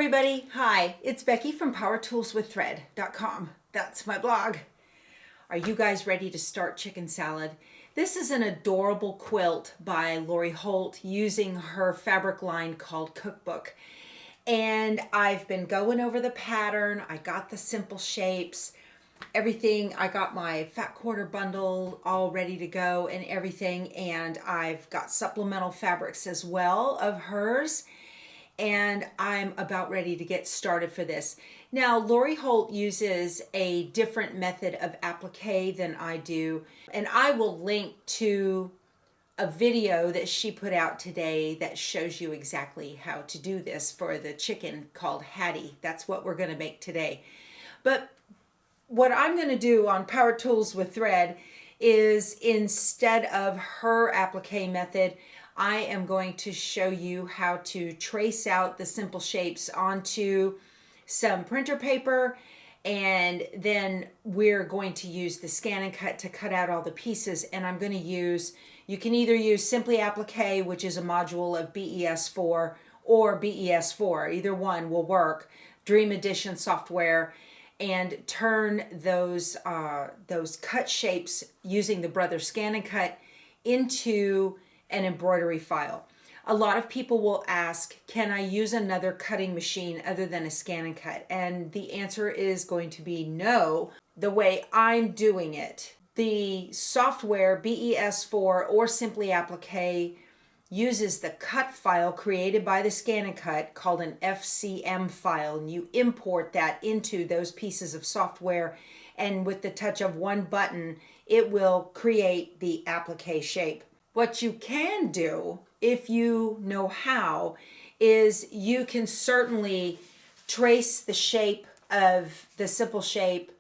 everybody. Hi, it's Becky from PowerToolsWithThread.com. That's my blog. Are you guys ready to start chicken salad? This is an adorable quilt by Lori Holt using her fabric line called Cookbook. And I've been going over the pattern. I got the simple shapes, everything. I got my fat quarter bundle all ready to go and everything. And I've got supplemental fabrics as well of hers. And I'm about ready to get started for this. Now, Lori Holt uses a different method of applique than I do, and I will link to a video that she put out today that shows you exactly how to do this for the chicken called Hattie. That's what we're going to make today. But what I'm going to do on Power Tools with Thread is, instead of her applique method, I am going to show you how to trace out the simple shapes onto some printer paper, and then we're going to use the ScanNCut to cut out all the pieces. And I'm going to use, you can either use Simply Applique, which is a module of BES4, or BES4. Either one will work. Dream Edition software, and turn those cut shapes using the Brother ScanNCut into an embroidery file. A lot of people will ask, can I use another cutting machine other than a ScanNCut? And the answer is going to be no. The way I'm doing it, the software BES4 or Simply Applique uses the cut file created by the ScanNCut called an FCM file, and you import that into those pieces of software, and with the touch of one button it will create the applique shape. What you can do, if you know how, is you can certainly trace the shape of the simple shape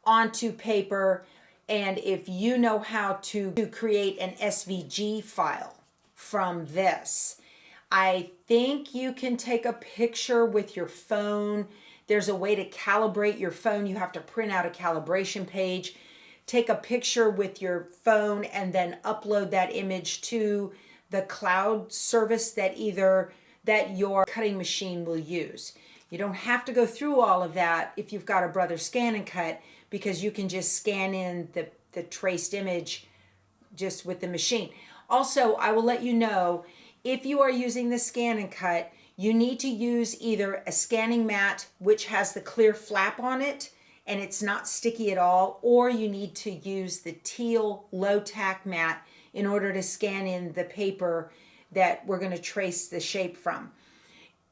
onto paper, and if you know how to create an SVG file from this, I think you can take a picture with your phone. There's a way to calibrate your phone. You have to print out a calibration page, take a picture with your phone, and then upload that image to the cloud service that your cutting machine will use. You don't have to go through all of that if you've got a Brother ScanNCut, because you can just scan in the traced image just with the machine. Also, I will let you know, if you are using the ScanNCut, you need to use either a scanning mat, which has the clear flap on it and it's not sticky at all, or you need to use the teal low tack mat in order to scan in the paper that we're going to trace the shape from.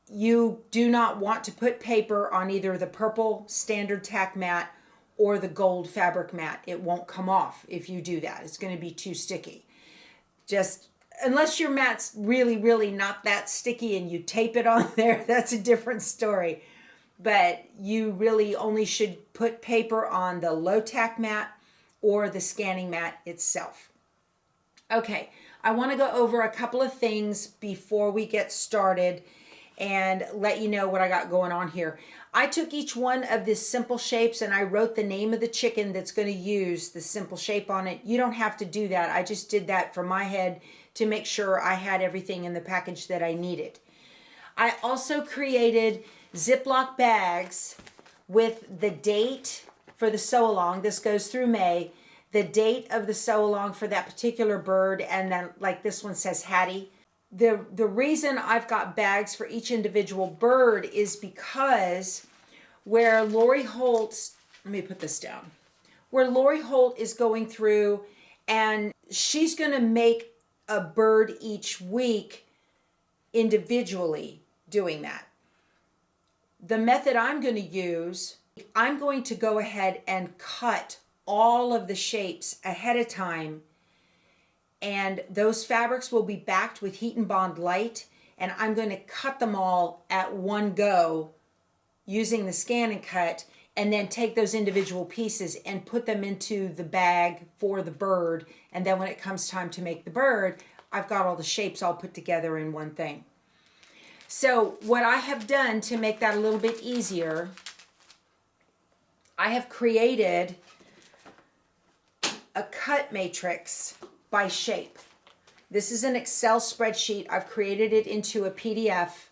You do not want to put paper on either the purple standard tack mat or the gold fabric mat. It won't come off if you do that. It's going to be too sticky. Just unless your mat's really, really not that sticky and you tape it on there, that's a different story. But you really only should put paper on the low tack mat or the scanning mat itself. Okay, I want to go over a couple of things before we get started and let you know what I got going on here. I took each one of these simple shapes and I wrote the name of the chicken that's going to use the simple shape on it. You don't have to do that. I just did that for my head to make sure I had everything in the package that I needed. I also created Ziploc bags with the date for the sew-along. This goes through May. The date of the sew-along for that particular bird, and then like this one says Hattie. The reason I've got bags for each individual bird is because where Lori Holt, let me put this down, where Lori Holt is going through and she's going to make a bird each week individually doing that. The method I'm going to use, I'm going to go ahead and cut all of the shapes ahead of time, and those fabrics will be backed with Heat and Bond Light, and I'm going to cut them all at one go using the ScanNCut, and then take those individual pieces and put them into the bag for the bird, and then when it comes time to make the bird, I've got all the shapes all put together in one thing. So what I have done to make that a little bit easier, I have created a cut matrix by shape. This is an Excel spreadsheet. I've created it into a PDF.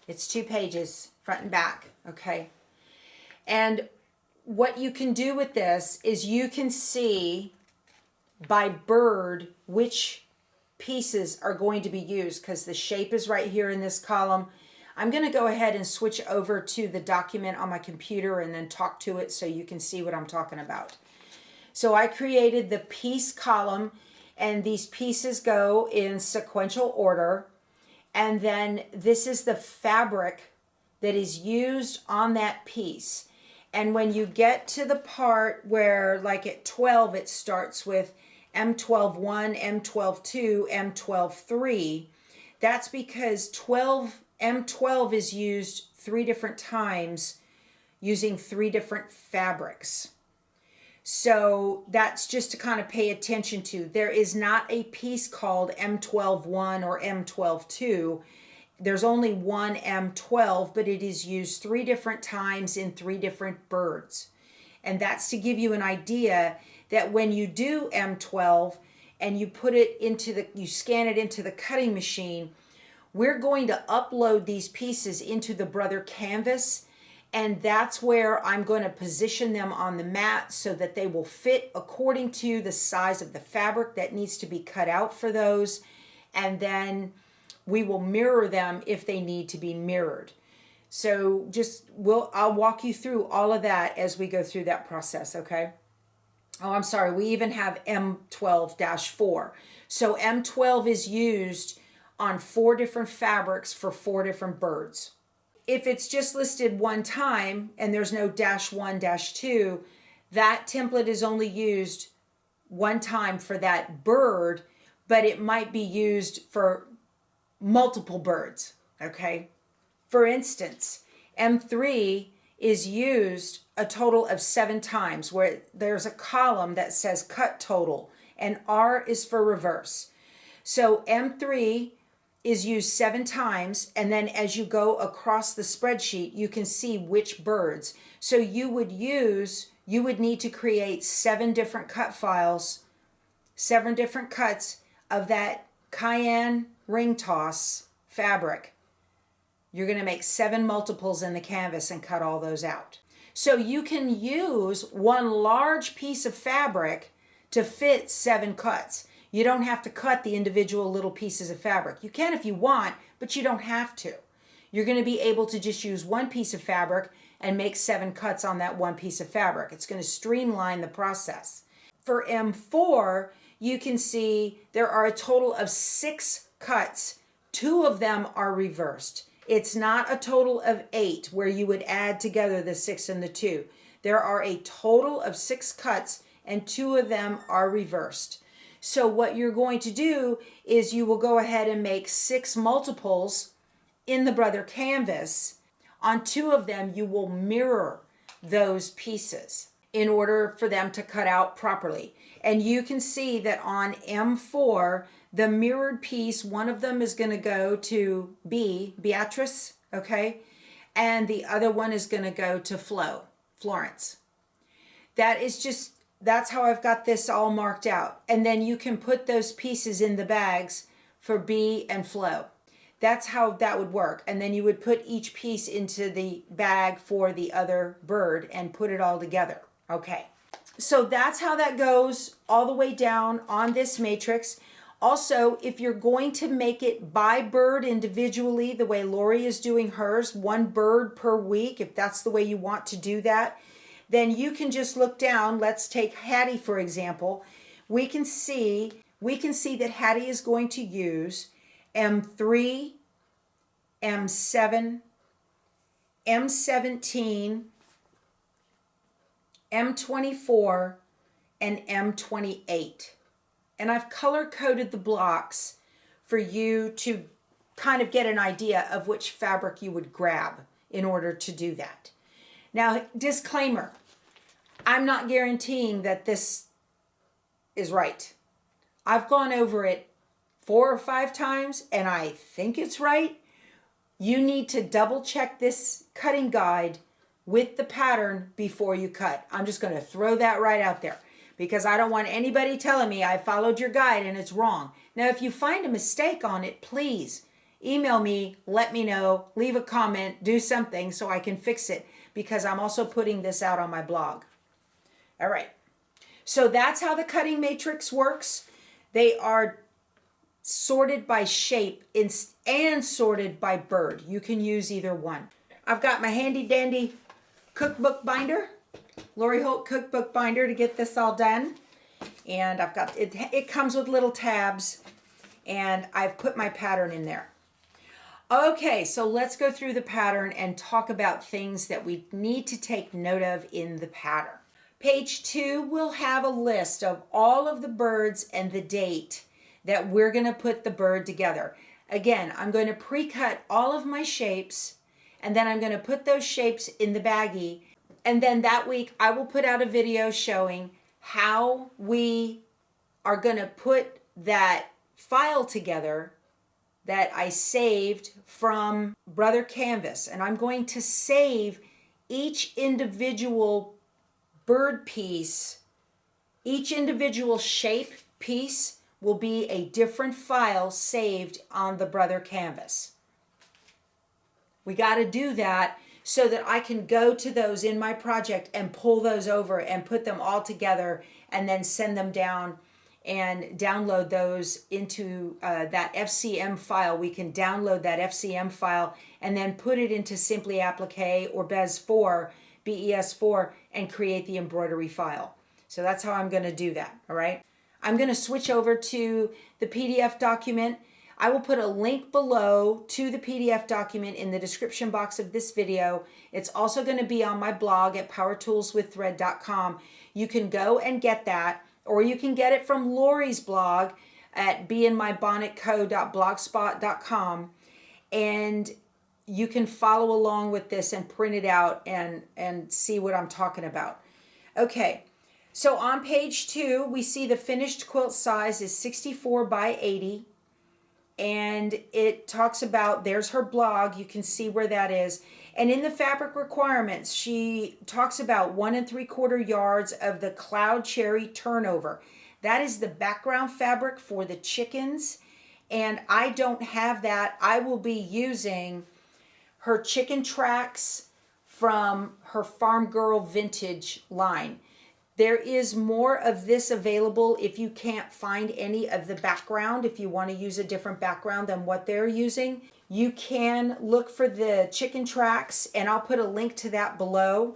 It's 2 pages front and back, okay? And what you can do with this is you can see by bird which pieces are going to be used, because the shape is right here in this column. I'm going to go ahead and switch over to the document on my computer and then talk to it so you can see what I'm talking about. So I created the piece column, and these pieces go in sequential order. And then this is the fabric that is used on that piece. And when you get to the part where, like at 12, it starts with M12-1, M12-2, M12-3, that's because M12 is used 3 different times using 3 different fabrics. So that's just to kind of pay attention to. There is not a piece called M12-1 or M12-2. There's only one M12, but it is used 3 different times in 3 different birds. And that's to give you an idea that when you do M12 and you put it into you scan it into the cutting machine, we're going to upload these pieces into the Brother canvas, and that's where I'm going to position them on the mat so that they will fit according to the size of the fabric that needs to be cut out for those. And then we will mirror them if they need to be mirrored. So I'll walk you through all of that as we go through that process, okay? Oh, I'm sorry, we even have M12-4. So M12 is used on 4 different fabrics for 4 different birds. If it's just listed one time and there's no -1, -2, that template is only used one time for that bird, but it might be used for multiple birds, okay? For instance, M3 is used a total of 7 times, where there's a column that says cut total, and R is for reverse. So M3 is used 7 times, and then as you go across the spreadsheet, you can see which birds. So you would need to create 7 different cut files, 7 different cuts of that cayenne ring toss fabric. You're going to make 7 multiples in the canvas and cut all those out. So you can use one large piece of fabric to fit 7 cuts. You don't have to cut the individual little pieces of fabric. You can if you want, but you don't have to. You're going to be able to just use one piece of fabric and make 7 cuts on that one piece of fabric. It's going to streamline the process. For M4, you can see there are a total of 6 cuts. 2 of them are reversed. It's not a total of 8 where you would add together the 6 and the 2. There are a total of 6 cuts, and 2 of them are reversed. So what you're going to do is you will go ahead and make 6 multiples in the Brother canvas. On 2 of them, you will mirror those pieces in order for them to cut out properly. And you can see that on M4, the mirrored piece, one of them is going to go to Beatrice, okay? And the other one is going to go to Florence. That's how I've got this all marked out. And then you can put those pieces in the bags for B and Flo. That's how that would work. And then you would put each piece into the bag for the other bird and put it all together. Okay. So that's how that goes all the way down on this matrix. Also, if you're going to make it by bird individually, the way Lori is doing hers, 1 bird per week, if that's the way you want to do that, then you can just look down. Let's take Hattie, for example. We can see that Hattie is going to use M3, M7, M17, M24, and M28. And I've color-coded the blocks for you to kind of get an idea of which fabric you would grab in order to do that. Now, disclaimer, I'm not guaranteeing that this is right. I've gone over it 4 or 5 times, and I think it's right. You need to double check this cutting guide with the pattern before you cut. I'm just going to throw that right out there, because I don't want anybody telling me I followed your guide and it's wrong. Now, if you find a mistake on it, please email me, let me know, leave a comment, do something so I can fix it, because I'm also putting this out on my blog. All right. So that's how the cutting matrix works. They are sorted by shape and sorted by bird. You can use either one. I've got my handy dandy cookbook binder, Lori Holt cookbook binder, to get this all done. And I've got it. It comes with little tabs, and I've put my pattern in there. Okay, so let's go through the pattern and talk about things that we need to take note of in the pattern. Page 2 will have a list of all of the birds and the date that we're going to put the bird together. Again, I'm going to pre-cut all of my shapes, and then I'm going to put those shapes in the baggie. And then that week I will put out a video showing how we are going to put that file together that I saved from Brother Canvas. And I'm going to save each individual bird piece, each individual shape piece will be a different file saved on the Brother Canvas. We got to do that so that I can go to those in my project and pull those over and put them all together and then send them down and download those into that FCM file. We can download that FCM file and then put it into Simply Applique or BES4 and create the embroidery file. So that's how I'm going to do that, all right? I'm going to switch over to the PDF document. I will put a link below to the PDF document in the description box of this video. It's also going to be on my blog at powertoolswiththread.com. You can go and get that, or you can get it from Lori's blog at beinmybonnetco.blogspot.com, and you can follow along with this and print it out and see what I'm talking about. Okay, so on page 2, we see the finished quilt size is 64 by 80. And it talks about, there's her blog, you can see where that is. And in the fabric requirements, she talks about 1 3/4 yards of the cloud cherry turnover. That is the background fabric for the chickens. And I don't have that. I will be using her chicken tracks from her Farm Girl Vintage line. There is more of this available if you can't find any of the background. If you want to use a different background than what they're using, you can look for the chicken tracks, and I'll put a link to that below.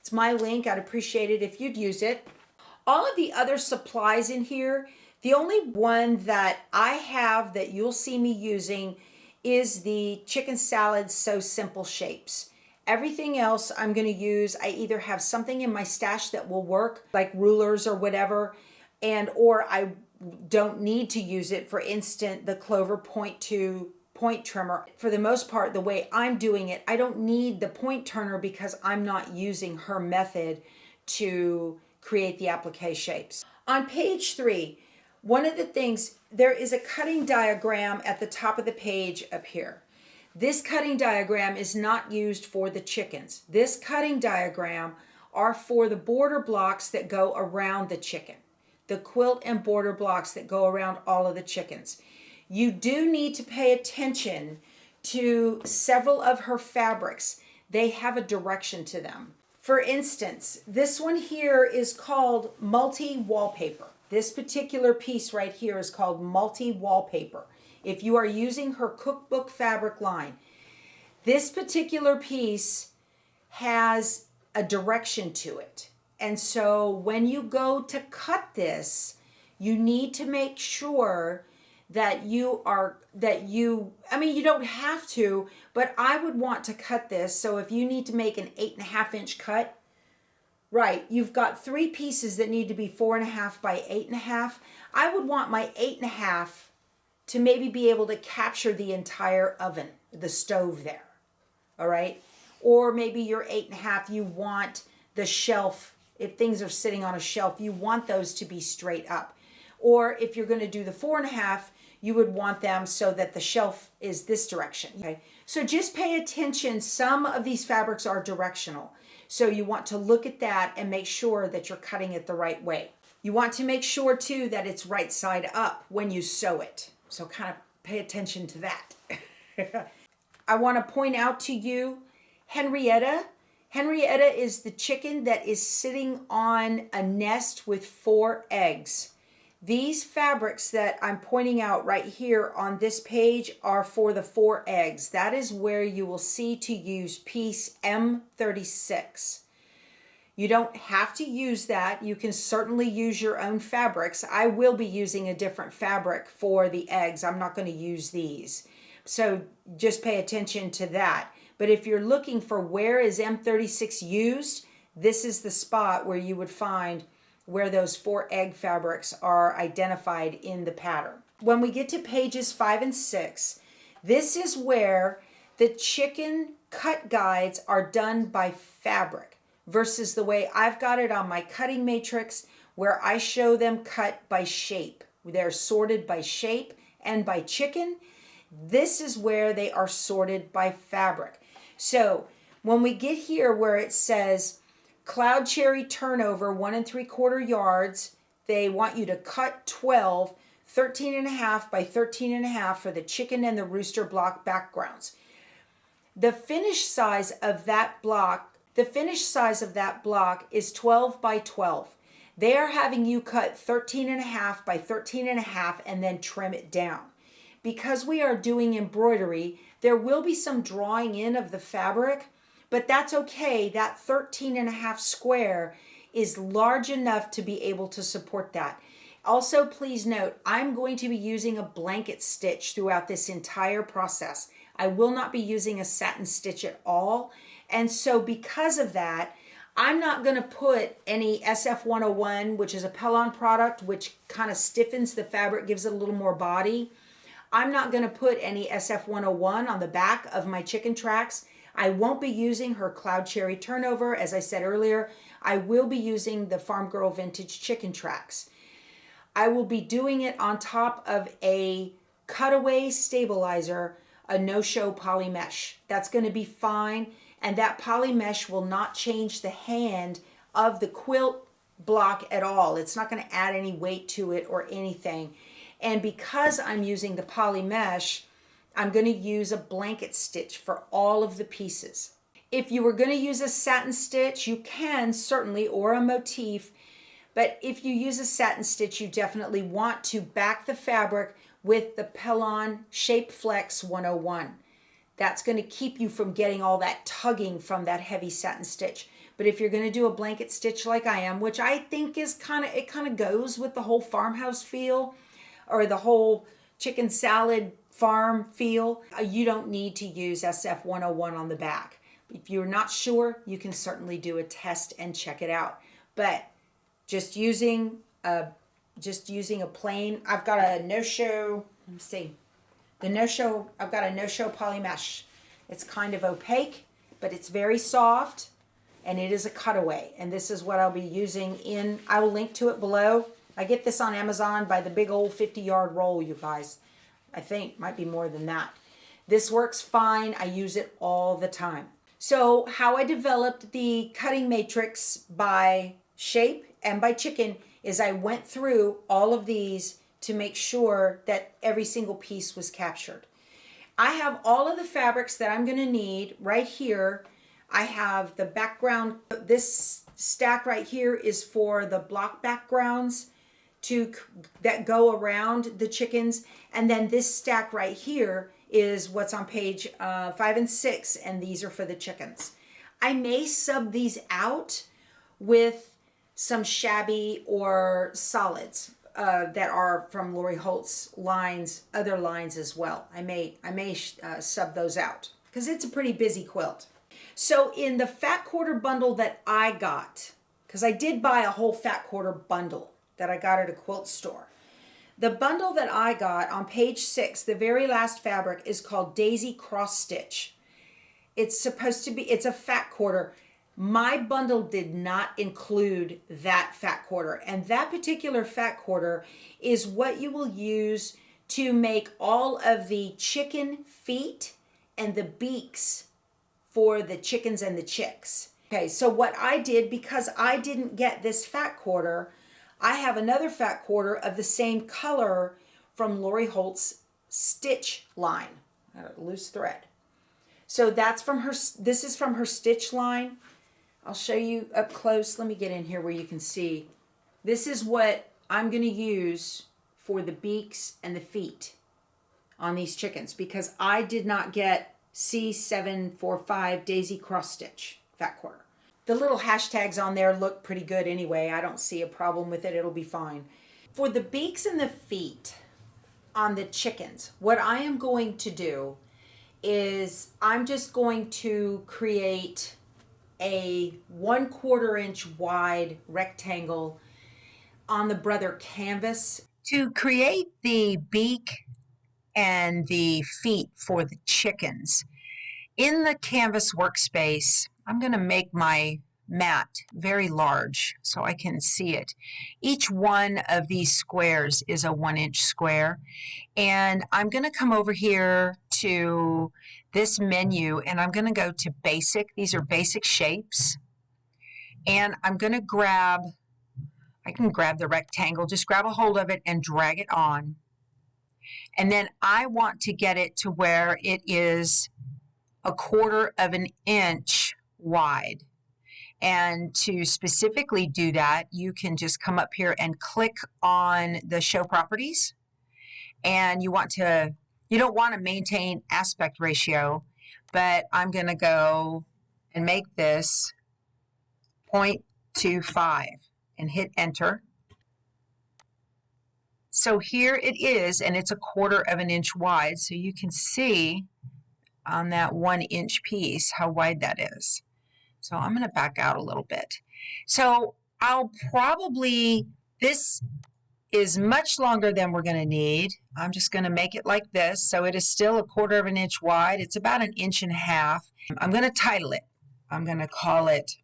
It's my link. I'd appreciate it if you'd use it. All of the other supplies in here, the only one that I have that you'll see me using is the chicken salad So Simple shapes. Everything else I'm going to use, I either have something in my stash that will work, like rulers or whatever, or I don't need to use it. For instance, the Clover Point 2 point trimmer. For the most part, the way I'm doing it, I don't need the point turner because I'm not using her method to create the applique shapes. On page 3, one of the things, there is a cutting diagram at the top of the page up here. This cutting diagram is not used for the chickens. This cutting diagram are for the border blocks that go around the chicken. The quilt and border blocks that go around all of the chickens. You do need to pay attention to several of her fabrics. They have a direction to them. For instance, this one here is called multi-wallpaper. This particular piece right here is called multi-wallpaper. If you are using her cookbook fabric line, this particular piece has a direction to it. And so when you go to cut this, you need to make sure that you don't have to, but I would want to cut this. So if you need to make an 8.5 inch cut, right, you've got 3 pieces that need to be 4.5 by 8.5. I would want my 8.5 to maybe be able to capture the entire oven, the stove there, all right? Or maybe your 8.5, you want the shelf, if things are sitting on a shelf, you want those to be straight up. Or if you're gonna do the 4.5, you would want them so that the shelf is this direction, okay? So just pay attention, some of these fabrics are directional. So you want to look at that and make sure that you're cutting it the right way. You want to make sure too that it's right side up when you sew it. So kind of pay attention to that. I want to point out to you, Henrietta is the chicken that is sitting on a nest with 4 eggs. These fabrics that I'm pointing out right here on this page are for the 4 eggs. That is where you will see to use piece M36. You don't have to use that. You can certainly use your own fabrics. I will be using a different fabric for the eggs. I'm not going to use these. So just pay attention to that. But if you're looking for where is M36 used, this is the spot where you would find where those 4 egg fabrics are identified in the pattern. When we get to pages 5 and 6, this is where the chicken cut guides are done by fabric versus the way I've got it on my cutting matrix where I show them cut by shape. They're sorted by shape and by chicken. This is where they are sorted by fabric. So when we get here where it says cloud cherry turnover 1 3/4 yards, they want you to cut 12, 13.5 by 13.5 for the chicken and the rooster block backgrounds. The finished size of that block is 12 by 12. They are having you cut 13.5 by 13.5 and then trim it down. Because we are doing embroidery, there will be some drawing in of the fabric, but that's okay. That 13.5 square is large enough to be able to support that. Also, please note, I'm going to be using a blanket stitch throughout this entire process. I will not be using a satin stitch at all. And so because of that, I'm not going to put any SF101, which is a Pellon product, which kind of stiffens the fabric, gives it a little more body. I'm not going to put any SF101 on the back of my chicken tracks. I won't be using her Cloud Cherry Turnover. As I said earlier, I will be using the Farm Girl Vintage chicken tracks. I will be doing it on top of a cutaway stabilizer, a no-show poly mesh. That's going to be fine. And that poly mesh will not change the hand of the quilt block at all. It's not going to add any weight to it or anything. And because I'm using the poly mesh, I'm going to use a blanket stitch for all of the pieces. If you were going to use a satin stitch, you can certainly, or a motif, but if you use a satin stitch, you definitely want to back the fabric with the Pellon Shape Flex 101. That's going to keep you from getting all that tugging from that heavy satin stitch. But if you're going to do a blanket stitch like I am, which I think is kind of goes with the whole farmhouse feel or the whole chicken salad farm feel, you don't need to use SF101 on the back. If you're not sure, you can certainly do a test and check it out. But just using a plain, I've got a no-show, let me see. I've got a no-show poly mesh. It's kind of opaque, but it's very soft, and it is a cutaway. And this is what I'll be using I will link to it below. I get this on Amazon by the big old 50-yard roll, you guys. I think might be more than that. This works fine. I use it all the time. So how I developed the cutting matrix by shape and by chicken is I went through all of these to make sure that every single piece was captured. I have all of the fabrics that I'm going to need right here. I have the background. This stack right here is for the block backgrounds that go around the chickens. And then this stack right here is what's on page 5 and 6, and these are for the chickens. I may sub these out with some shabby or solids that are from Lori Holt's lines, other lines as well. I may sub those out because it's a pretty busy quilt. So in the fat quarter bundle that I got, because I did buy a whole fat quarter bundle that I got at a quilt store. The bundle that I got on page 6, the very last fabric is called Daisy Cross Stitch. It's a fat quarter. My bundle did not include that fat quarter. And that particular fat quarter is what you will use to make all of the chicken feet and the beaks for the chickens and the chicks. Okay, so what I did, because I didn't get this fat quarter, I have another fat quarter of the same color from Lori Holt's stitch line. loose thread. So that's from her, this is from her stitch line. I'll show you up close. Let me get in here where you can see. This is what I'm going to use for the beaks and the feet on these chickens, because I did not get C745 daisy cross stitch fat quarter. The little hashtags on there look pretty good anyway. I don't see a problem with it. It'll be fine. For the beaks and the feet on the chickens, what I am going to do is I'm just going to create a 1/4 inch wide rectangle on the Brother canvas to create the beak and the feet for the chickens. In the canvas workspace, I'm going to make my mat very large so I can see it. Each one of these squares is a 1-inch square, and I'm going to come over here to this menu and I'm going to go to basic. These are basic shapes, and I'm going to grab, I can grab the rectangle, just grab a hold of it and drag it on. And then I want to get it to where it is 1/4 inch wide. And to specifically do that, you can just come up here and click on the show properties. And you don't want to maintain aspect ratio, but I'm going to go and make this 0.25 and hit enter. So here it is, and it's 1/4 inch wide. So you can see on that 1-inch piece how wide that is. So I'm going to back out a little bit. So this is much longer than we're going to need. I'm just going to make it like this. So it is still 1/4 inch wide. It's about 1.5 inches. I'm going to title it. I'm going to call it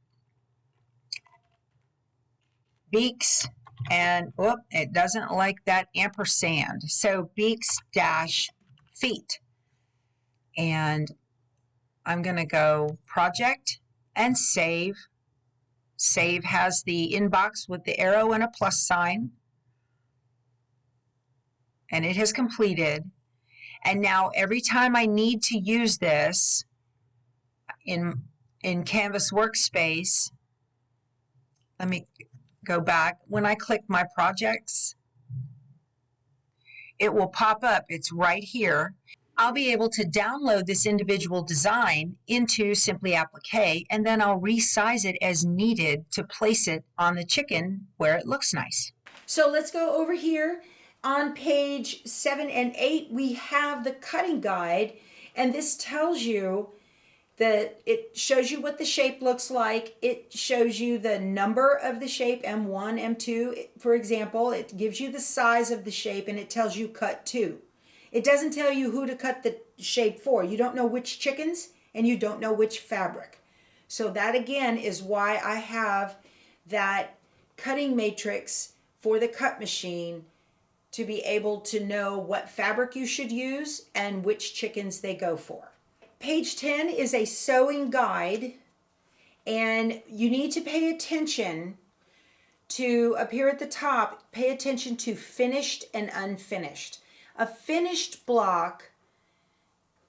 Beaks, and it doesn't like that ampersand. So beaks dash feet. And I'm going to go project and save. Save has the inbox with the arrow and a plus sign. And it has completed. And now every time I need to use this in Canvas Workspace, let me go back. When I click my projects, it will pop up. It's right here. I'll be able to download this individual design into Simply Applique, and then I'll resize it as needed to place it on the chicken where it looks nice. So let's go over here. On page 7 and 8, we have the cutting guide, and this tells you that it shows you what the shape looks like. It shows you the number of the shape, M1, M2, for example. It gives you the size of the shape, and it tells you cut to. It doesn't tell you who to cut the shape for. You don't know which chickens, and you don't know which fabric. So that, again, is why I have that cutting matrix for the cut machine, to be able to know what fabric you should use and which chickens they go for. Page 10 is a sewing guide, and you need to pay attention to, up here at the top, pay attention to finished and unfinished. A finished block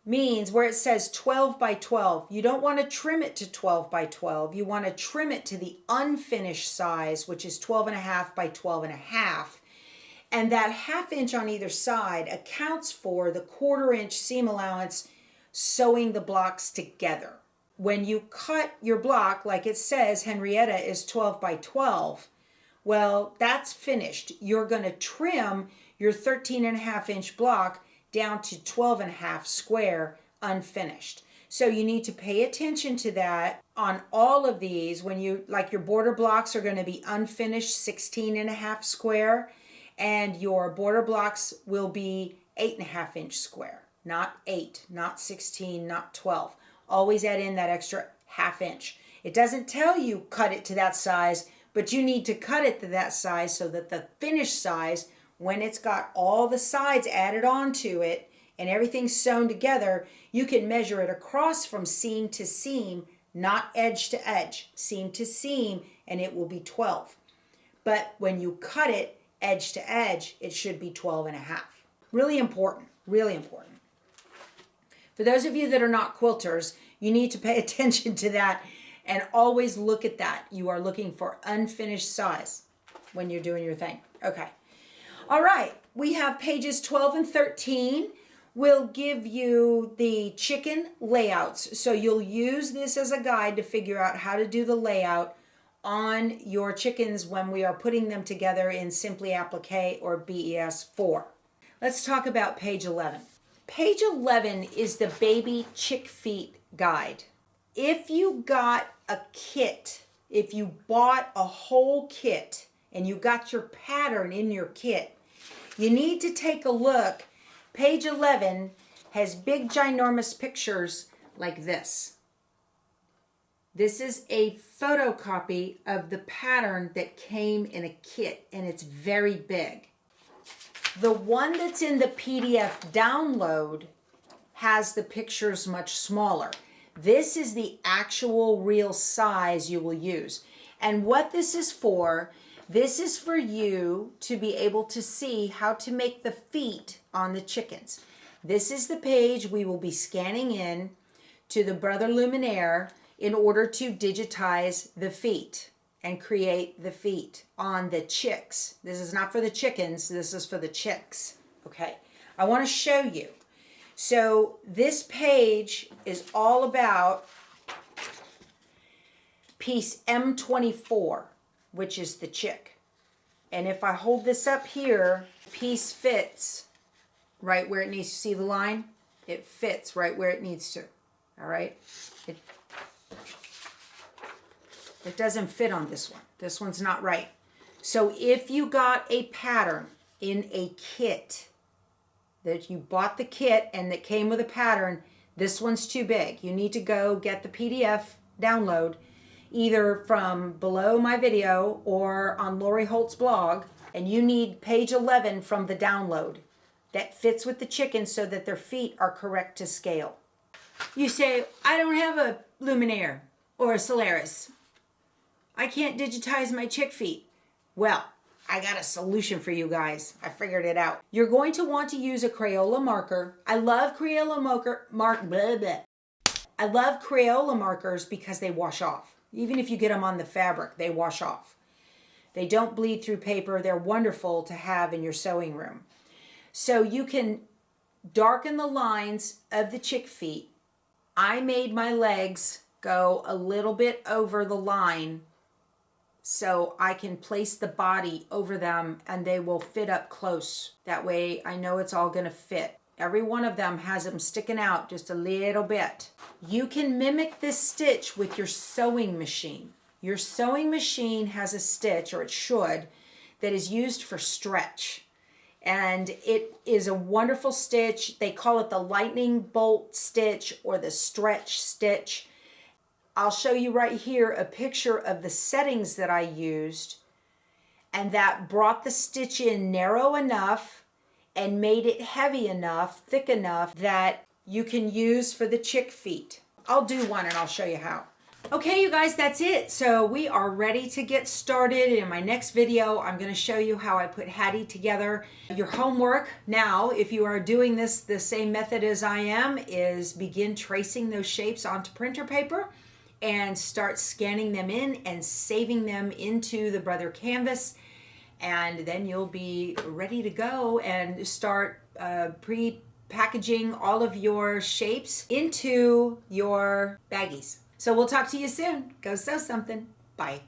means where it says 12 by 12, you don't want to trim it to 12 by 12. You want to trim it to the unfinished size, which is 12.5 by 12.5. And that 1/2 inch on either side accounts for the 1/4 inch seam allowance sewing the blocks together. When you cut your block, like it says, Henrietta is 12 by 12, well, that's finished. You're going to trim your 13.5 inch block down to 12.5 square unfinished. So you need to pay attention to that on all of these. When you, like, your border blocks are going to be unfinished 16.5 square, and your border blocks will be 8.5 inch square. Not 8, not 16, not 12. Always add in that extra 1/2 inch. It doesn't tell you cut it to that size, but you need to cut it to that size so that the finished size, when it's got all the sides added onto it and everything sewn together, you can measure it across from seam to seam, not edge to edge, seam to seam, and it will be 12. But when you cut it edge to edge, it should be 12.5. Really important, really important. For those of you that are not quilters, you need to pay attention to that and always look at that. You are looking for unfinished size when you're doing your thing. Okay. All right. We have pages 12 and 13. We'll give you the chicken layouts. So you'll use this as a guide to figure out how to do the layout on your chickens when we are putting them together in Simply Applique or BES4. Let's talk about page 11. Page 11 is the baby chick feet guide. If you got a kit, if you bought a whole kit and you got your pattern in your kit, you need to take a look. Page 11 has big ginormous pictures like this. This is a photocopy of the pattern that came in a kit, and it's very big. The one that's in the PDF download has the pictures much smaller. This is the actual real size you will use. And what this is for you to be able to see how to make the feet on the chickens. This is the page we will be scanning in to the Brother Luminaire in order to digitize the feet and create the feet on the chicks. This is not for the chickens, this is for the chicks. Okay, I want to show you. So this page is all about piece M24, which is the chick. And if I hold this up here, piece fits right where it needs to. See the line? It fits right where it needs to. All right? It doesn't fit on this one. This one's not right. So if you got a pattern in a kit, that you bought the kit and that came with a pattern, this one's too big. You need to go get the PDF download either from below my video or on Lori Holt's blog, and you need page 11 from the download that fits with the chicken so that their feet are correct to scale. You say, I don't have a Luminaire or a Solaris. I can't digitize my chick feet. Well, I got a solution for you guys. I figured it out. You're going to want to use a Crayola marker. I love Crayola I love Crayola markers because they wash off. Even if you get them on the fabric, they wash off. They don't bleed through paper. They're wonderful to have in your sewing room. So you can darken the lines of the chick feet. I made my legs go a little bit over the line so I can place the body over them and they will fit up close. That way I know it's all going to fit. Every one of them has them sticking out just a little bit. You can mimic this stitch with your sewing machine. Your sewing machine has a stitch, or it should, that is used for stretch. And it is a wonderful stitch. They call it the lightning bolt stitch or the stretch stitch. I'll show you right here a picture of the settings that I used, and that brought the stitch in narrow enough and made it heavy enough, thick enough that you can use for the chick feet. I'll do one and I'll show you how. Okay, you guys, that's it. So we are ready to get started. In my next video, I'm going to show you how I put Hattie together. Your homework now, if you are doing this the same method as I am, is begin tracing those shapes onto printer paper and start scanning them in and saving them into the Brother Canvas. And then you'll be ready to go and start pre-packaging all of your shapes into your baggies. So we'll talk to you soon. Go sew something. Bye.